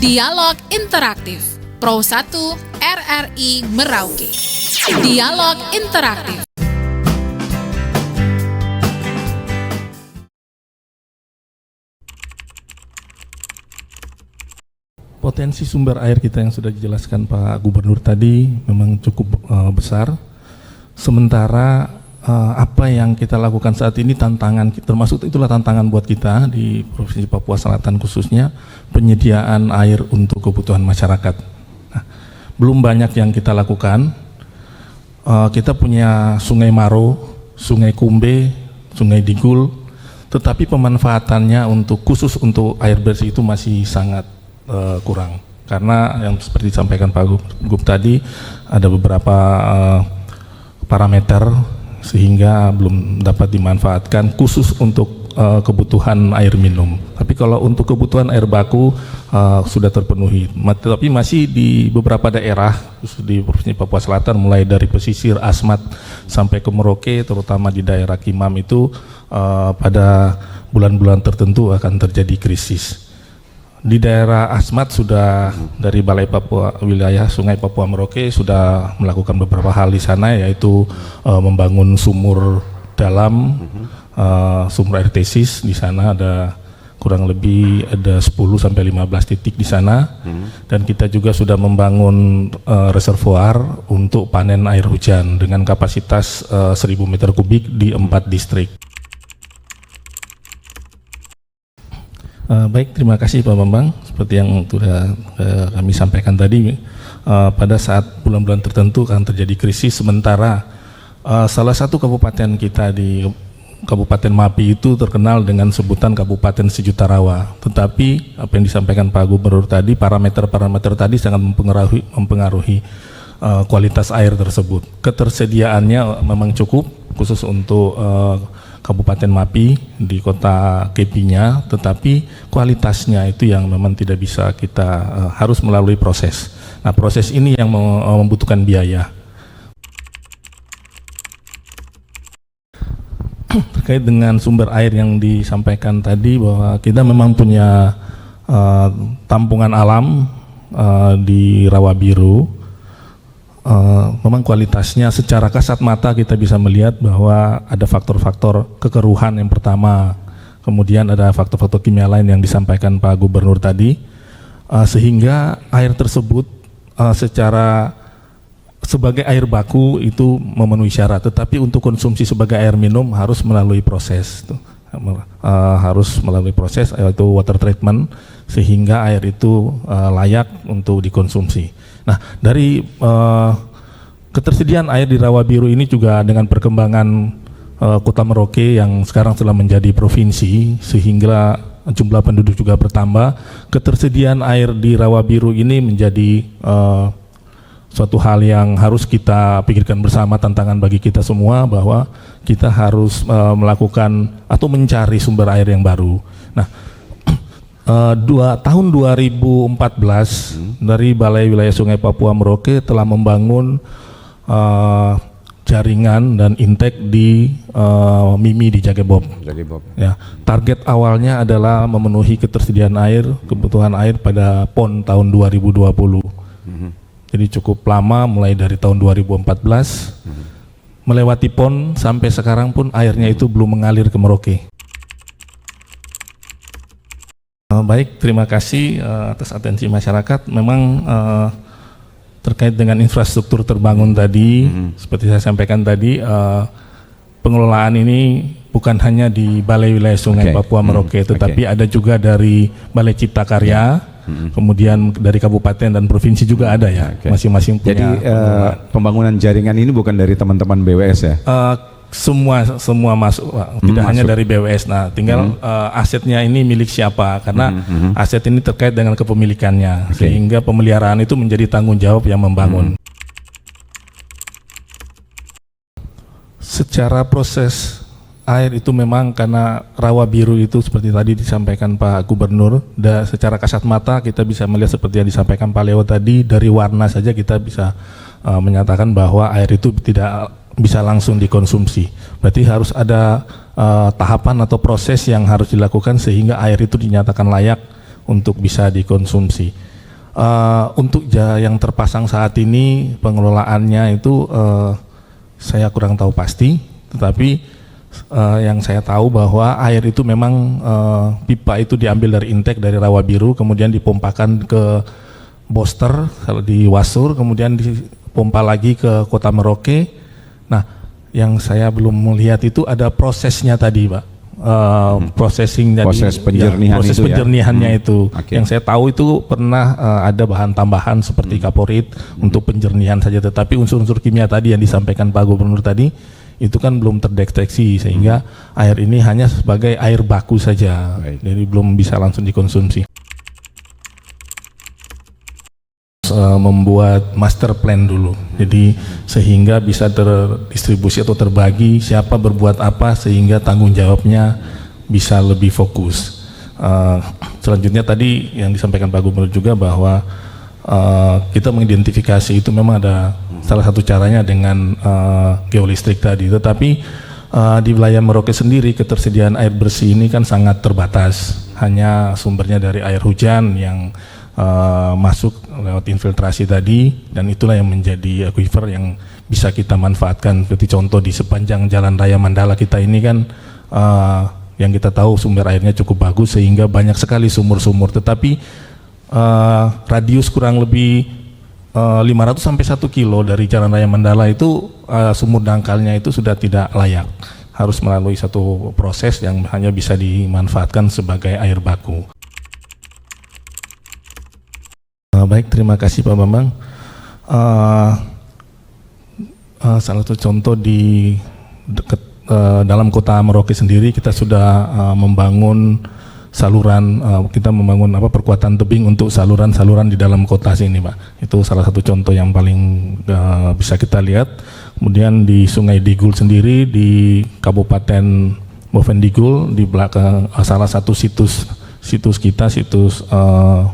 Dialog Interaktif Pro 1 RRI Merauke. Dialog Interaktif. Potensi sumber air kita yang sudah dijelaskan Pak Gubernur tadi memang cukup besar. Sementara apa yang kita lakukan saat ini tantangan, termasuk itulah tantangan buat kita di Provinsi Papua Selatan khususnya penyediaan air untuk kebutuhan masyarakat. Nah, belum banyak yang kita lakukan. Kita punya Sungai Maro, Sungai Kumbe, Sungai Digul, tetapi pemanfaatannya khusus untuk air bersih itu masih sangat kurang, karena yang seperti disampaikan Pak Gub tadi ada beberapa parameter sehingga belum dapat dimanfaatkan khusus untuk kebutuhan air minum. Tapi kalau untuk kebutuhan air baku sudah terpenuhi. Tapi masih di beberapa daerah khusus di Provinsi Papua Selatan, mulai dari pesisir Asmat sampai ke Merauke, terutama di daerah Kimam itu pada bulan-bulan tertentu akan terjadi krisis. Di daerah Asmat sudah dari Balai Papua wilayah Sungai Papua Merauke sudah melakukan beberapa hal di sana, yaitu membangun sumur dalam, sumur air tesis di sana ada kurang lebih ada 10 sampai 15 titik di sana, dan kita juga sudah membangun reservoir untuk panen air hujan dengan kapasitas 1000 meter kubik di 4 distrik. Baik, terima kasih Pak Bambang. Seperti yang sudah kami sampaikan tadi, pada saat bulan-bulan tertentu akan terjadi krisis. Sementara salah satu kabupaten kita di Kabupaten Mapi itu terkenal dengan sebutan Kabupaten Sejuta Rawa. Tetapi apa yang disampaikan Pak Gubernur tadi, parameter-parameter tadi sangat mempengaruhi kualitas air tersebut. Ketersediaannya memang cukup khusus untuk Kabupaten Mapi di kota Kepinya, tetapi kualitasnya itu yang memang tidak bisa kita harus melalui proses. Nah, proses ini yang membutuhkan biaya. Terkait dengan sumber air yang disampaikan tadi, bahwa kita memang punya tampungan alam di Rawa Biru. Memang kualitasnya secara kasat mata kita bisa melihat bahwa ada faktor-faktor kekeruhan yang pertama, kemudian ada faktor-faktor kimia lain yang disampaikan Pak Gubernur tadi, sehingga air tersebut sebagai air baku itu memenuhi syarat, tetapi untuk konsumsi sebagai air minum harus melalui proses, yaitu water treatment, sehingga air itu layak untuk dikonsumsi. Nah, dari ketersediaan air di Rawa Biru ini juga dengan perkembangan Kota Merauke yang sekarang telah menjadi provinsi sehingga jumlah penduduk juga bertambah, ketersediaan air di Rawa Biru ini menjadi suatu hal yang harus kita pikirkan bersama, tantangan bagi kita semua, bahwa kita harus melakukan atau mencari sumber air yang baru. Nah, tahun 2014 dari Balai Wilayah Sungai Papua Merauke telah membangun jaringan dan intake di Mimi di Jagebob. Ya, target awalnya adalah memenuhi ketersediaan air, kebutuhan air pada PON tahun 2020. Jadi cukup lama, mulai dari tahun 2014 melewati PON sampai sekarang pun airnya itu belum mengalir ke Merauke. Baik, terima kasih atas atensi masyarakat. Memang terkait dengan infrastruktur terbangun tadi, seperti saya sampaikan tadi, pengelolaan ini bukan hanya di Balai Wilayah Sungai Papua Merauke, tetapi ada juga dari Balai Cipta Karya, kemudian dari kabupaten dan provinsi juga ada ya, masing-masing punya. Jadi pembangunan jaringan ini bukan dari teman-teman BWS ya? Semua masuk, Pak. Tidak hanya dari BWS. Nah, tinggal asetnya ini milik siapa, karena aset ini terkait dengan kepemilikannya, sehingga pemeliharaan itu menjadi tanggung jawab yang membangun. Secara proses air itu memang karena Rawa Biru itu seperti tadi disampaikan Pak Gubernur, secara kasat mata kita bisa melihat seperti yang disampaikan Pak Leo tadi, dari warna saja kita bisa menyatakan bahwa air itu tidak bisa langsung dikonsumsi. Berarti harus ada tahapan atau proses yang harus dilakukan sehingga air itu dinyatakan layak untuk bisa dikonsumsi. Untuk yang terpasang saat ini pengelolaannya itu saya kurang tahu pasti, tetapi yang saya tahu bahwa air itu memang pipa itu diambil dari intake dari Rawa Biru, kemudian dipompakan ke Boster di Wasur, kemudian dipompa lagi ke Kota Merauke. Nah, yang saya belum melihat itu ada prosesnya tadi, Pak. Proses penjernihan proses itu penjernihannya itu. Okay. Yang saya tahu itu pernah ada bahan tambahan seperti kaporit untuk penjernihan saja, tetapi unsur-unsur kimia tadi yang disampaikan Pak Gubernur tadi itu kan belum terdeteksi, sehingga air ini hanya sebagai air baku saja. Baik. Jadi belum bisa langsung dikonsumsi. Membuat master plan dulu, jadi sehingga bisa terdistribusi atau terbagi siapa berbuat apa sehingga tanggung jawabnya bisa lebih fokus. Selanjutnya tadi yang disampaikan Pak Gubernur juga bahwa kita mengidentifikasi itu memang ada salah satu caranya dengan geolistrik tadi, tetapi di wilayah Merauke sendiri ketersediaan air bersih ini kan sangat terbatas, hanya sumbernya dari air hujan yang masuk lewat infiltrasi tadi, dan itulah yang menjadi aquifer yang bisa kita manfaatkan. Seperti contoh di sepanjang Jalan Raya Mandala kita ini kan yang kita tahu sumber airnya cukup bagus sehingga banyak sekali sumur-sumur, tetapi radius kurang lebih 500 sampai 1 kilo dari Jalan Raya Mandala itu sumur dangkalnya itu sudah tidak layak, harus melalui satu proses yang hanya bisa dimanfaatkan sebagai air baku. Baik, terima kasih Pak Bambang. Salah satu contoh di dekat dalam Kota Merauke sendiri kita sudah membangun saluran, kita membangun perkuatan tebing untuk saluran-saluran di dalam kota sini, Pak. Itu salah satu contoh yang paling bisa kita lihat. Kemudian di Sungai Digul sendiri di Kabupaten Bovendigul di belakang salah satu situs kita, situs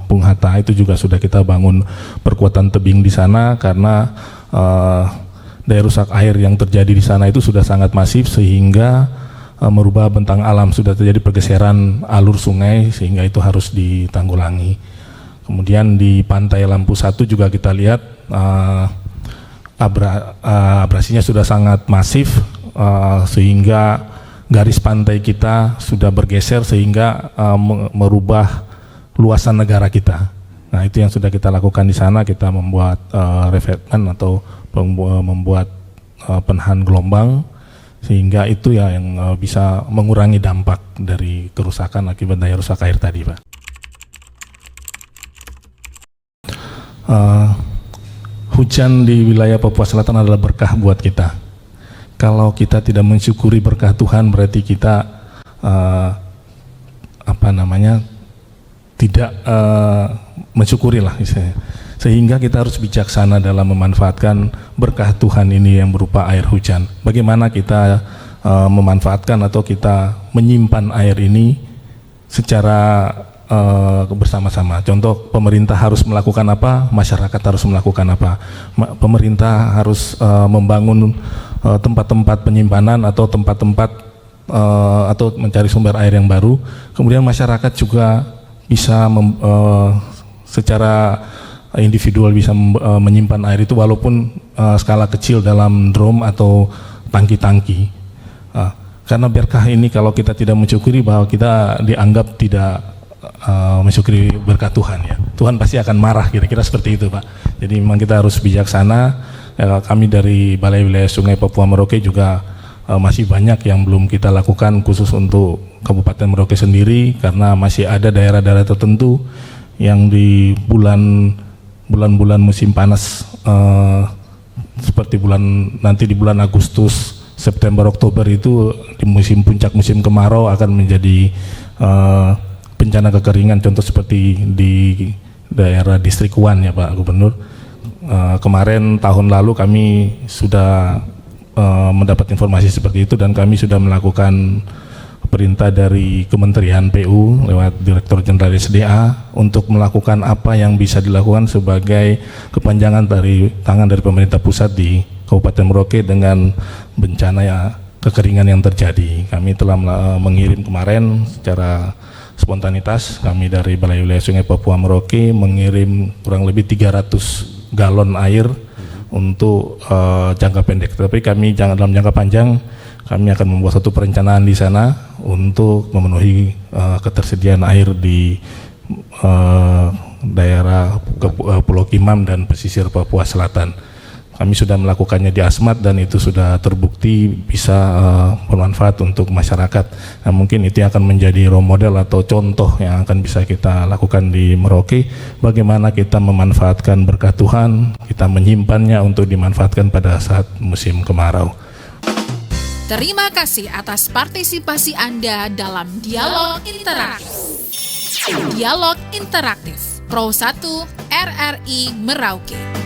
Bung Hatta, itu juga sudah kita bangun perkuatan tebing di sana karena daya rusak air yang terjadi di sana itu sudah sangat masif sehingga merubah bentang alam, sudah terjadi pergeseran alur sungai sehingga itu harus ditanggulangi. Kemudian di Pantai Lampu 1 juga kita lihat abrasinya sudah sangat masif sehingga garis pantai kita sudah bergeser sehingga merubah luasan negara kita. Nah, itu yang sudah kita lakukan di sana, kita membuat revetment atau membuat penahan gelombang sehingga itu ya yang bisa mengurangi dampak dari kerusakan akibat daya rusak air tadi, Pak. Hujan di wilayah Papua Selatan adalah berkah buat kita. Kalau kita tidak mensyukuri berkah Tuhan, berarti kita tidak mensyukuri lah misalnya. Sehingga kita harus bijaksana dalam memanfaatkan berkah Tuhan ini yang berupa air hujan. Bagaimana kita memanfaatkan atau kita menyimpan air ini secara bersama-sama. Contoh, pemerintah harus melakukan apa, masyarakat harus melakukan apa. Pemerintah harus membangun tempat-tempat penyimpanan atau tempat-tempat atau mencari sumber air yang baru. Kemudian masyarakat juga bisa secara individual bisa menyimpan air itu walaupun skala kecil dalam drum atau tangki-tangki. Karena berkah ini kalau kita tidak mensyukuri, bahwa kita dianggap tidak mensyukuri berkat Tuhan ya. Tuhan pasti akan marah, kira-kira seperti itu, Pak. Jadi memang kita harus bijaksana. Kami dari Balai Wilayah Sungai Papua Merauke juga masih banyak yang belum kita lakukan khusus untuk Kabupaten Merauke sendiri, karena masih ada daerah-daerah tertentu yang di bulan-bulan musim panas seperti nanti di bulan Agustus, September, Oktober itu di musim puncak musim kemarau akan menjadi bencana kekeringan, contoh seperti di daerah Distrik Wan ya Pak Gubernur. Kemarin tahun lalu kami sudah mendapat informasi seperti itu dan kami sudah melakukan perintah dari Kementerian PU lewat Direktur Jenderal SDA untuk melakukan apa yang bisa dilakukan sebagai kepanjangan dari tangan dari pemerintah pusat di Kabupaten Merauke dengan bencana ya kekeringan yang terjadi. Kami telah mengirim kemarin secara spontanitas. Kami dari Balai Wilayah Sungai Papua Merauke mengirim kurang lebih 300 galon air untuk jangka pendek. Tapi kami dalam jangka panjang kami akan membuat satu perencanaan di sana untuk memenuhi ketersediaan air di daerah Pulau Kimam dan pesisir Papua Selatan. Kami sudah melakukannya di Asmat dan itu sudah terbukti bisa bermanfaat untuk masyarakat. Nah, mungkin itu yang akan menjadi role model atau contoh yang akan bisa kita lakukan di Merauke. Bagaimana kita memanfaatkan berkat Tuhan, kita menyimpannya untuk dimanfaatkan pada saat musim kemarau. Terima kasih atas partisipasi Anda dalam Dialog Interaktif. Dialog Interaktif Pro 1 RRI Merauke.